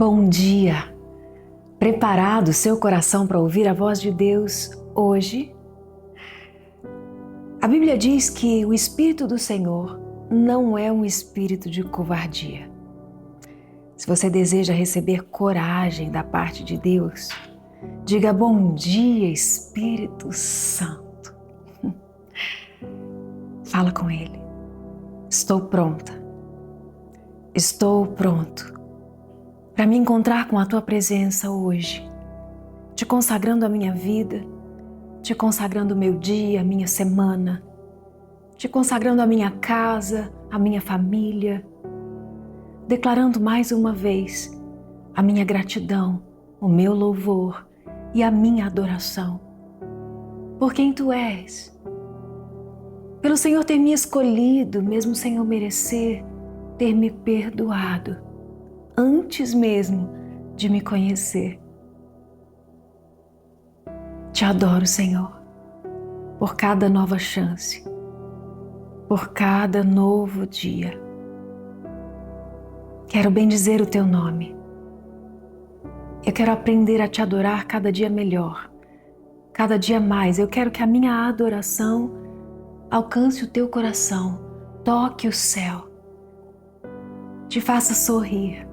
Bom dia! Preparado seu coração para ouvir a voz de Deus hoje? A Bíblia diz que o Espírito do Senhor não é um espírito de covardia. Se você deseja receber coragem da parte de Deus, diga bom dia, Espírito Santo. Fala com Ele. Estou pronta. Estou pronto para me encontrar com a Tua presença hoje, te consagrando a minha vida, te consagrando o meu dia, a minha semana, te consagrando a minha casa, a minha família, declarando mais uma vez a minha gratidão, o meu louvor e a minha adoração por quem Tu és, pelo Senhor ter me escolhido, mesmo sem eu merecer, ter me perdoado antes mesmo de me conhecer. Te adoro, Senhor, por cada nova chance, por cada novo dia. Quero bendizer o Teu nome. Eu quero aprender a Te adorar cada dia melhor, cada dia mais. Eu quero que a minha adoração alcance o Teu coração, toque o céu, te faça sorrir.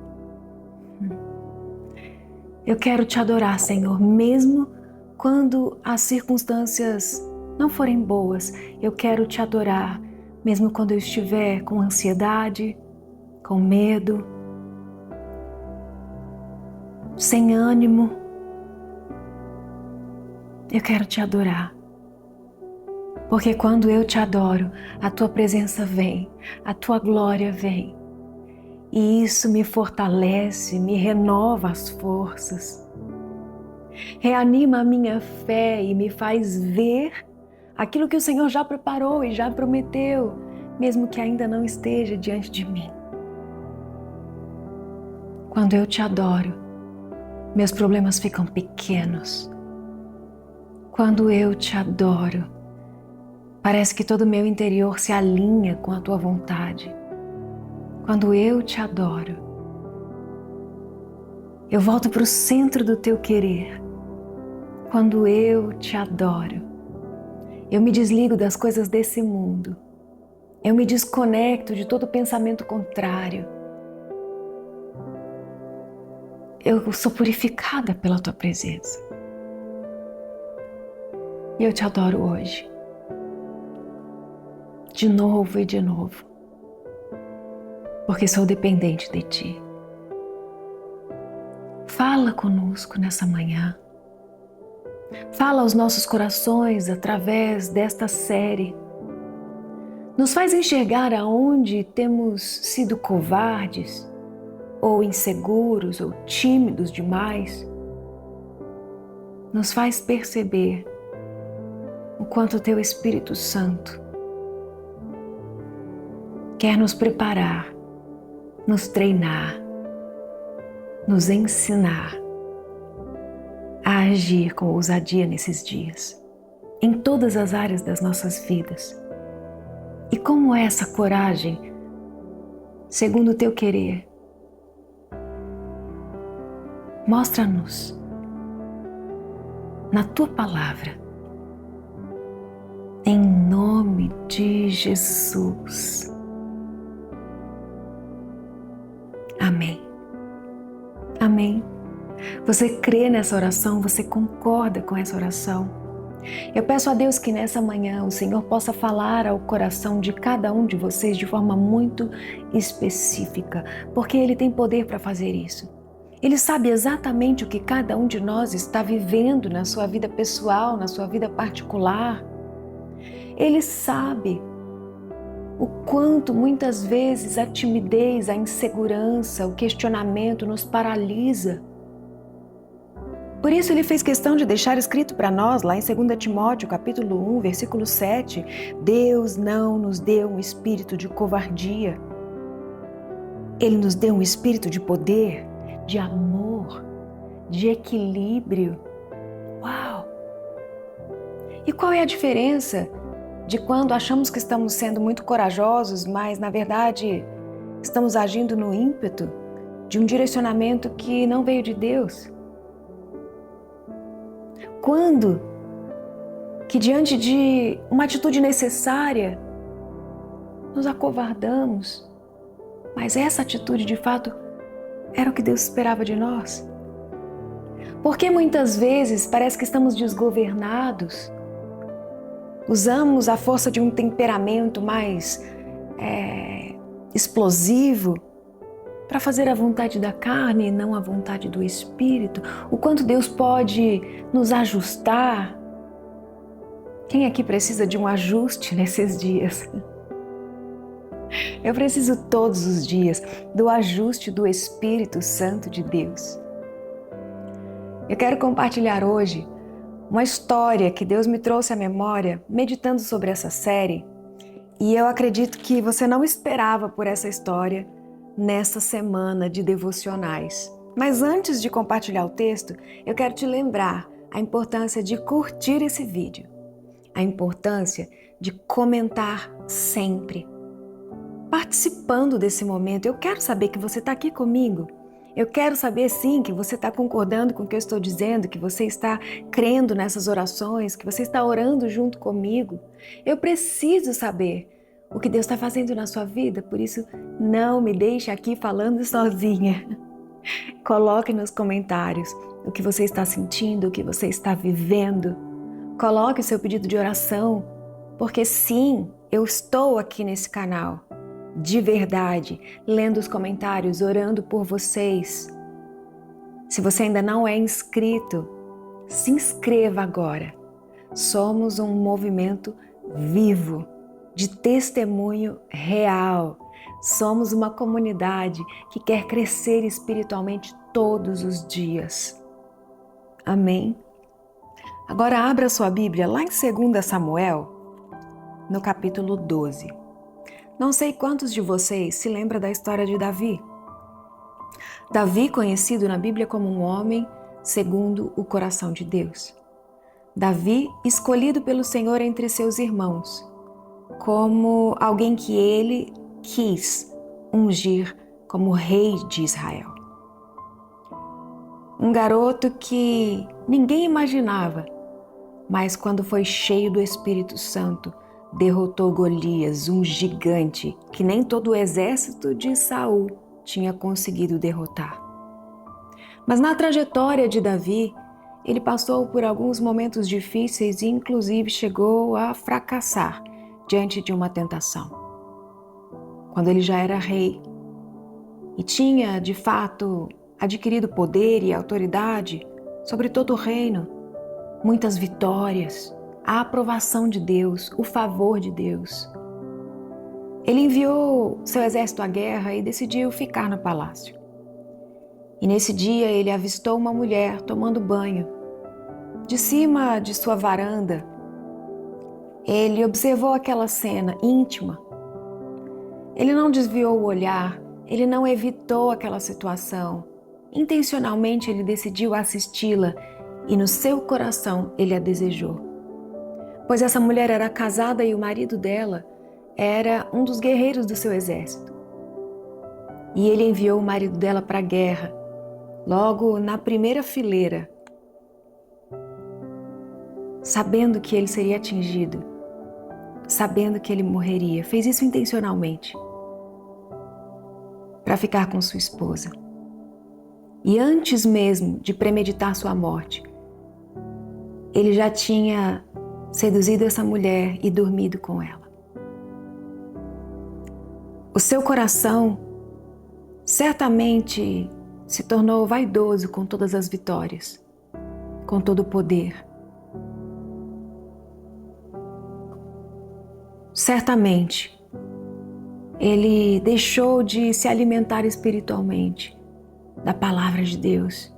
Eu quero Te adorar, Senhor, mesmo quando as circunstâncias não forem boas. Eu quero Te adorar, mesmo quando eu estiver com ansiedade, com medo, sem ânimo. Eu quero Te adorar, porque quando eu Te adoro, a Tua presença vem, a Tua glória vem. E isso me fortalece, me renova as forças, reanima a minha fé e me faz ver aquilo que o Senhor já preparou e já prometeu, mesmo que ainda não esteja diante de mim. Quando eu Te adoro, meus problemas ficam pequenos. Quando eu Te adoro, parece que todo o meu interior se alinha com a Tua vontade. Quando eu Te adoro, eu volto para o centro do Teu querer. Quando eu Te adoro, eu me desligo das coisas desse mundo. Eu me desconecto de todo pensamento contrário. Eu sou purificada pela Tua presença. E eu Te adoro hoje. De novo e de novo. Porque sou dependente de Ti. Fala conosco nessa manhã. Fala aos nossos corações através desta série. Nos faz enxergar aonde temos sido covardes, ou inseguros, ou tímidos demais. Nos faz perceber o quanto o Teu Espírito Santo quer nos preparar, nos treinar, nos ensinar a agir com ousadia nesses dias, em todas as áreas das nossas vidas. E como é essa coragem, segundo o Teu querer? Mostra-nos na Tua palavra, em nome de Jesus. Amém. Amém. Você crê nessa oração? Você concorda com essa oração? Eu peço a Deus que nessa manhã o Senhor possa falar ao coração de cada um de vocês de forma muito específica, porque Ele tem poder para fazer isso. Ele sabe exatamente o que cada um de nós está vivendo na sua vida pessoal, na sua vida particular. Ele sabe o quanto muitas vezes a timidez, a insegurança, o questionamento nos paralisa. Por isso Ele fez questão de deixar escrito para nós, lá em 2 Timóteo, capítulo 1, versículo 7, Deus não nos deu um espírito de covardia. Ele nos deu um espírito de poder, de amor, de equilíbrio. Uau! E qual é a diferença de quando achamos que estamos sendo muito corajosos, mas na verdade estamos agindo no ímpeto, de um direcionamento que não veio de Deus? Quando que diante de uma atitude necessária nos acovardamos, mas essa atitude de fato era o que Deus esperava de nós? Porque muitas vezes parece que estamos desgovernados, usamos a força de um temperamento mais explosivo para fazer a vontade da carne e não a vontade do Espírito. O quanto Deus pode nos ajustar. Quem aqui precisa de um ajuste nesses dias? Eu preciso todos os dias do ajuste do Espírito Santo de Deus. Eu quero compartilhar hoje uma história que Deus me trouxe à memória meditando sobre essa série, e eu acredito que você não esperava por essa história nessa semana de devocionais. Mas antes de compartilhar o texto, eu quero te lembrar a importância de curtir esse vídeo, a importância de comentar sempre, participando desse momento. Eu quero saber que você está aqui comigo. Eu quero saber sim que você está concordando com o que eu estou dizendo, que você está crendo nessas orações, que você está orando junto comigo. Eu preciso saber o que Deus está fazendo na sua vida, por isso não me deixe aqui falando sozinha. Coloque nos comentários o que você está sentindo, o que você está vivendo. Coloque o seu pedido de oração, porque sim, eu estou aqui nesse canal, de verdade, lendo os comentários, orando por vocês. Se você ainda não é inscrito, se inscreva agora. Somos um movimento vivo, de testemunho real. Somos uma comunidade que quer crescer espiritualmente todos os dias. Amém? Agora abra sua Bíblia lá em 2 Samuel, no capítulo 12. Não sei quantos de vocês se lembram da história de Davi. Davi, conhecido na Bíblia como um homem segundo o coração de Deus. Davi, escolhido pelo Senhor entre seus irmãos, como alguém que ele quis ungir como rei de Israel. Um garoto que ninguém imaginava, mas quando foi cheio do Espírito Santo, derrotou Golias, um gigante que nem todo o exército de Saul tinha conseguido derrotar. Mas na trajetória de Davi, ele passou por alguns momentos difíceis e inclusive chegou a fracassar diante de uma tentação. Quando ele já era rei e tinha, de fato, adquirido poder e autoridade sobre todo o reino, muitas vitórias, a aprovação de Deus, o favor de Deus. Ele enviou seu exército à guerra e decidiu ficar no palácio. E nesse dia ele avistou uma mulher tomando banho. De cima de sua varanda, ele observou aquela cena íntima. Ele não desviou o olhar, ele não evitou aquela situação. Intencionalmente ele decidiu assisti-la e no seu coração ele a desejou. Pois essa mulher era casada e o marido dela era um dos guerreiros do seu exército. E ele enviou o marido dela para a guerra, logo na primeira fileira, sabendo que ele seria atingido, sabendo que ele morreria. Fez isso intencionalmente, para ficar com sua esposa. E antes mesmo de premeditar sua morte, ele já tinha seduzido essa mulher e dormido com ela. O seu coração certamente se tornou vaidoso com todas as vitórias, com todo o poder. Certamente, ele deixou de se alimentar espiritualmente da palavra de Deus.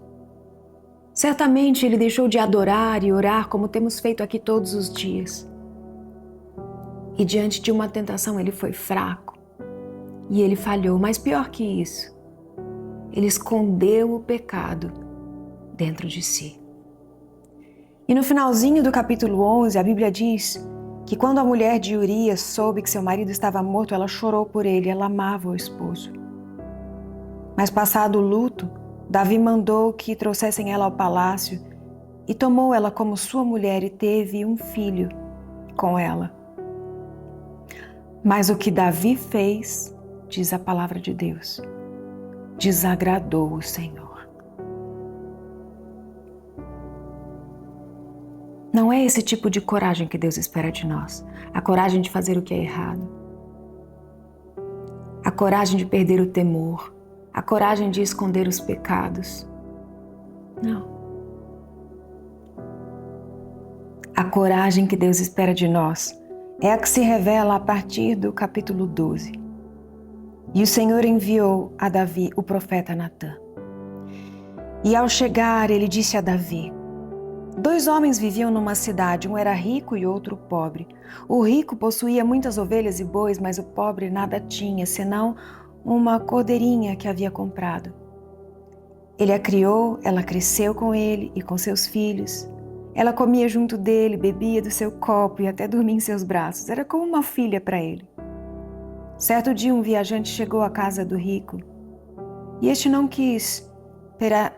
Certamente ele deixou de adorar e orar como temos feito aqui todos os dias. E diante de uma tentação ele foi fraco e ele falhou. Mas pior que isso, ele escondeu o pecado dentro de si. E no finalzinho do capítulo 11, a Bíblia diz que quando a mulher de Urias soube que seu marido estava morto, ela chorou por ele, ela amava o esposo. Mas passado o luto, Davi mandou que trouxessem ela ao palácio e tomou ela como sua mulher e teve um filho com ela. Mas o que Davi fez, diz a palavra de Deus, desagradou o Senhor. Não é esse tipo de coragem que Deus espera de nós. A coragem de fazer o que é errado. A coragem de perder o temor. A coragem de esconder os pecados. Não. A coragem que Deus espera de nós é a que se revela a partir do capítulo 12. E o Senhor enviou a Davi o profeta Natã. E ao chegar, ele disse a Davi: 2 homens viviam numa cidade, um era rico e outro pobre. O rico possuía muitas ovelhas e bois, mas o pobre nada tinha, senão uma cordeirinha que havia comprado. Ele a criou, ela cresceu com ele e com seus filhos. Ela comia junto dele, bebia do seu copo e até dormia em seus braços. Era como uma filha para ele. Certo dia, um viajante chegou à casa do rico e este não quis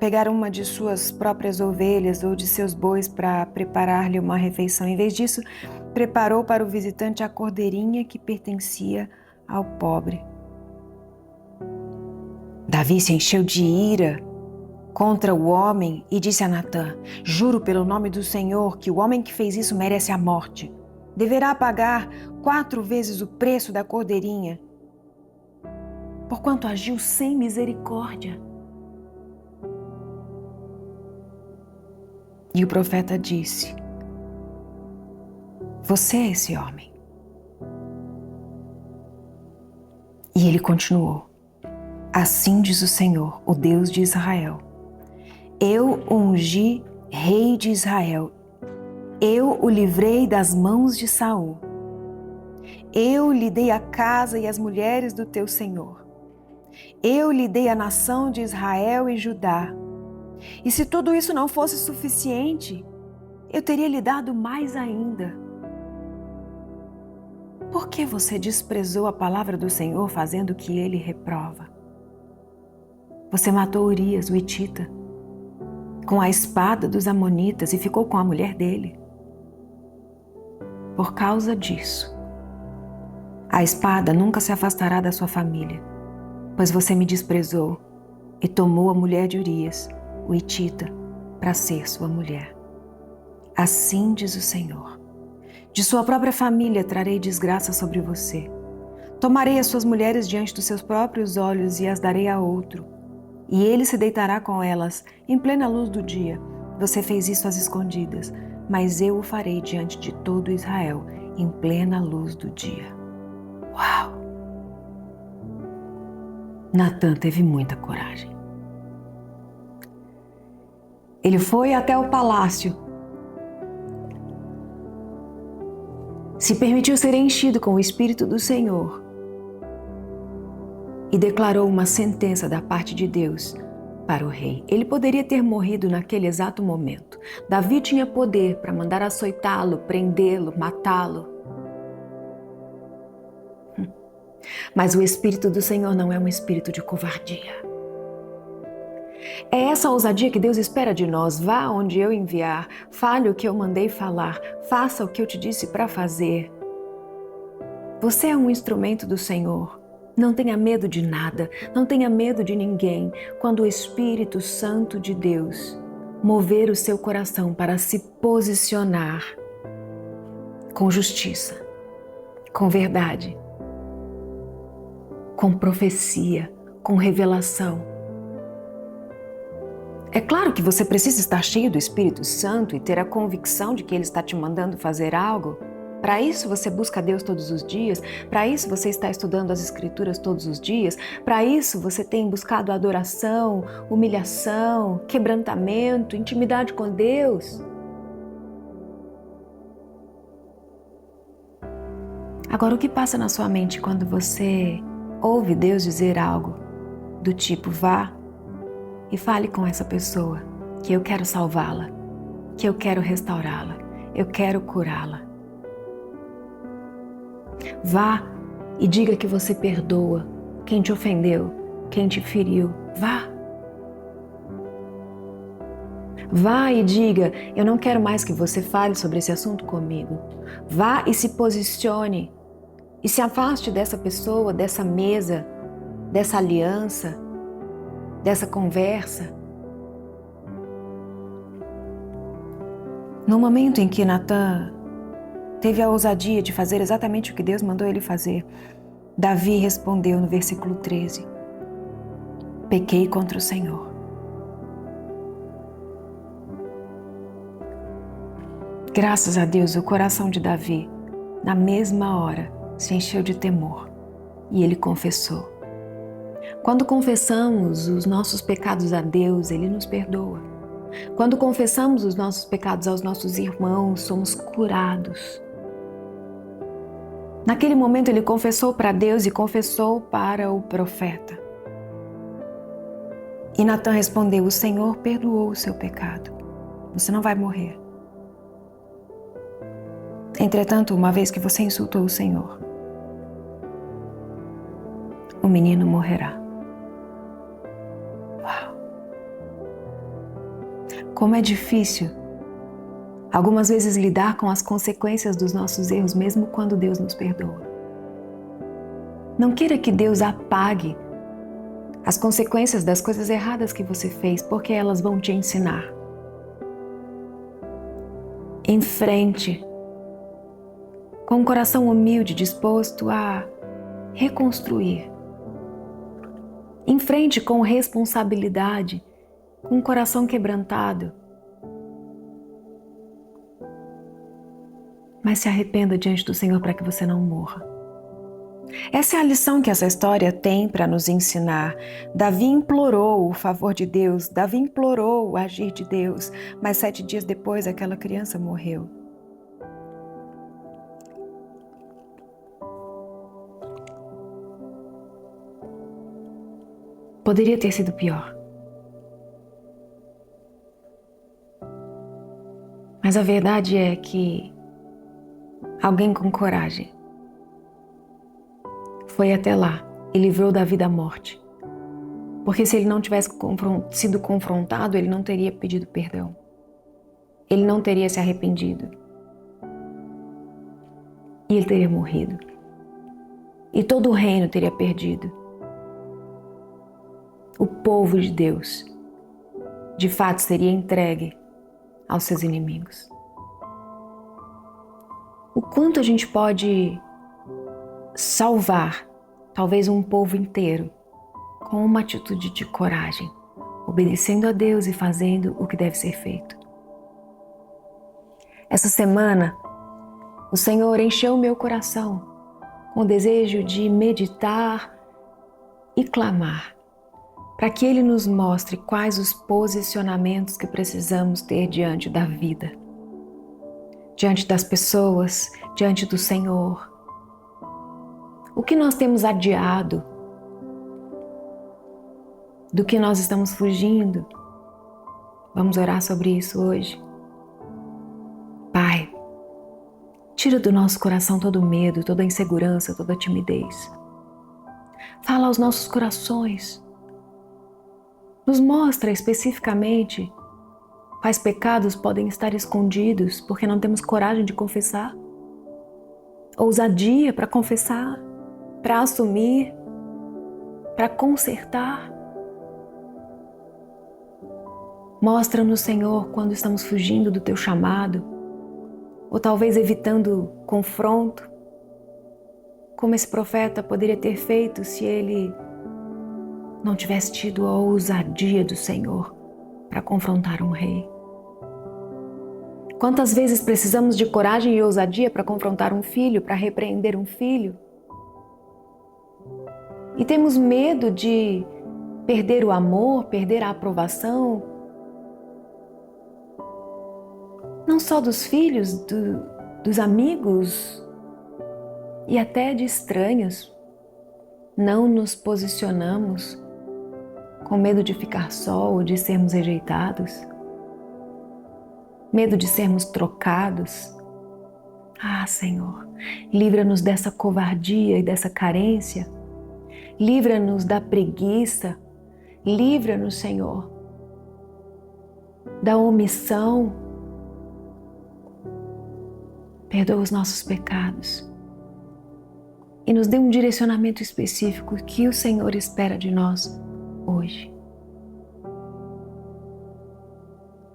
pegar uma de suas próprias ovelhas ou de seus bois para preparar-lhe uma refeição. Em vez disso, preparou para o visitante a cordeirinha que pertencia ao pobre. Davi se encheu de ira contra o homem e disse a Natã: juro pelo nome do Senhor que o homem que fez isso merece a morte. Deverá pagar 4 vezes o preço da cordeirinha, porquanto agiu sem misericórdia. E o profeta disse: você é esse homem. E ele continuou: assim diz o Senhor, o Deus de Israel: eu o ungi rei de Israel. Eu o livrei das mãos de Saul. Eu lhe dei a casa e as mulheres do teu Senhor. Eu lhe dei a nação de Israel e Judá. E se tudo isso não fosse suficiente, eu teria lhe dado mais ainda. Por que você desprezou a palavra do Senhor fazendo o que ele reprova? Você matou Urias, o Hitita, com a espada dos amonitas e ficou com a mulher dele. Por causa disso, a espada nunca se afastará da sua família, pois você me desprezou e tomou a mulher de Urias, o Hitita, para ser sua mulher. Assim diz o Senhor: de sua própria família trarei desgraça sobre você. Tomarei as suas mulheres diante dos seus próprios olhos e as darei a outro, e ele se deitará com elas em plena luz do dia. Você fez isso às escondidas, mas eu o farei diante de todo Israel em plena luz do dia. Uau! Natã teve muita coragem. Ele foi até o palácio, se permitiu ser enchido com o Espírito do Senhor e declarou uma sentença da parte de Deus para o rei. Ele poderia ter morrido naquele exato momento. Davi tinha poder para mandar açoitá-lo, prendê-lo, matá-lo. Mas o Espírito do Senhor não é um espírito de covardia. É essa ousadia que Deus espera de nós. Vá onde eu enviar, fale o que eu mandei falar, faça o que eu te disse para fazer. Você é um instrumento do Senhor. Não tenha medo de nada, não tenha medo de ninguém. Quando o Espírito Santo de Deus mover o seu coração para se posicionar com justiça, com verdade, com profecia, com revelação. É claro que você precisa estar cheio do Espírito Santo e ter a convicção de que Ele está te mandando fazer algo. Para isso você busca Deus todos os dias, para isso você está estudando as Escrituras todos os dias, para isso você tem buscado adoração, humilhação, quebrantamento, intimidade com Deus. Agora, o que passa na sua mente quando você ouve Deus dizer algo do tipo: vá e fale com essa pessoa, que eu quero salvá-la, que eu quero restaurá-la, eu quero curá-la. Vá e diga que você perdoa quem te ofendeu. quem te feriu. Vá. Vá e diga: eu não quero mais que você fale sobre esse assunto comigo. Vá e se posicione e se afaste dessa pessoa, dessa mesa, dessa aliança, dessa conversa. No momento em que Natan teve a ousadia de fazer exatamente o que Deus mandou ele fazer, Davi respondeu no versículo 13: pequei contra o Senhor. Graças a Deus, o coração de Davi, na mesma hora, se encheu de temor e ele confessou. Quando confessamos os nossos pecados a Deus, Ele nos perdoa. Quando confessamos os nossos pecados aos nossos irmãos, somos curados. Naquele momento ele confessou para Deus e confessou para o profeta. E Natan respondeu: o Senhor perdoou o seu pecado. Você não vai morrer. Entretanto, uma vez que você insultou o Senhor, o menino morrerá. Uau! Como é difícil, algumas vezes, lidar com as consequências dos nossos erros, mesmo quando Deus nos perdoa. Não queira que Deus apague as consequências das coisas erradas que você fez, porque elas vão te ensinar. Enfrente, com um coração humilde, disposto a reconstruir. Enfrente com responsabilidade, com um coração quebrantado. Mas se arrependa diante do Senhor para que você não morra. Essa é a lição que essa história tem para nos ensinar. Davi implorou o favor de Deus, Davi implorou o agir de Deus, mas 7 dias depois aquela criança morreu. Poderia ter sido pior. Mas a verdade é que alguém com coragem foi até lá e livrou Davi da morte. Porque se ele não tivesse sido confrontado, ele não teria pedido perdão. Ele não teria se arrependido. E ele teria morrido. E todo o reino teria perdido. O povo de Deus, de fato, seria entregue aos seus inimigos. O quanto a gente pode salvar, talvez um povo inteiro, com uma atitude de coragem, obedecendo a Deus e fazendo o que deve ser feito. Essa semana, o Senhor encheu o meu coração com o desejo de meditar e clamar, para que Ele nos mostre quais os posicionamentos que precisamos ter diante da vida, diante das pessoas, diante do Senhor. O que nós temos adiado, do que nós estamos fugindo. Vamos orar sobre isso hoje. Pai, tira do nosso coração todo o medo, toda a insegurança, toda a timidez. Fala aos nossos corações. Nos mostra especificamente quais pecados podem estar escondidos porque não temos coragem de confessar. Ousadia para confessar, para assumir, para consertar. Mostra-nos, Senhor, quando estamos fugindo do Teu chamado, ou talvez evitando confronto, como esse profeta poderia ter feito se ele não tivesse tido a ousadia do Senhor para confrontar um rei. Quantas vezes precisamos de coragem e ousadia para confrontar um filho, para repreender um filho? E temos medo de perder o amor, perder a aprovação, não só dos filhos, dos amigos e até de estranhos. Não nos posicionamos com medo de ficar só ou de sermos rejeitados, medo de sermos trocados. Ah, Senhor, livra-nos dessa covardia e dessa carência. livra-nos da preguiça, livra-nos, Senhor, da omissão. Perdoa os nossos pecados e nos dê um direcionamento específico que o Senhor espera de nós hoje.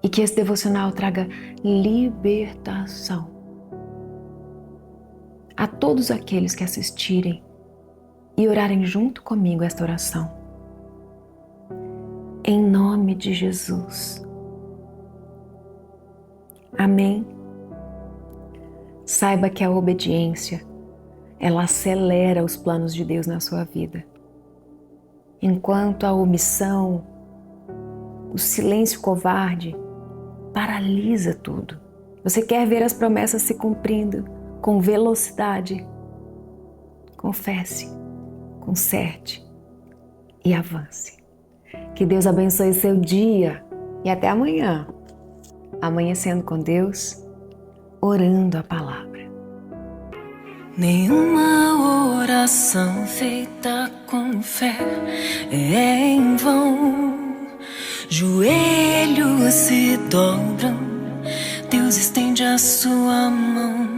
E que esse devocional traga libertação a todos aqueles que assistirem e orarem junto comigo esta oração. Em nome de Jesus. Amém. Saiba que a obediência, ela acelera os planos de Deus na sua vida. Enquanto a omissão, o silêncio covarde, paralisa tudo. Você quer ver as promessas se cumprindo com velocidade? Confesse, conserte e avance. Que Deus abençoe seu dia e até amanhã. Amanhecendo com Deus, orando a palavra. Nenhuma oração feita com fé é em vão. Joelhos se dobram, Deus estende a sua mão.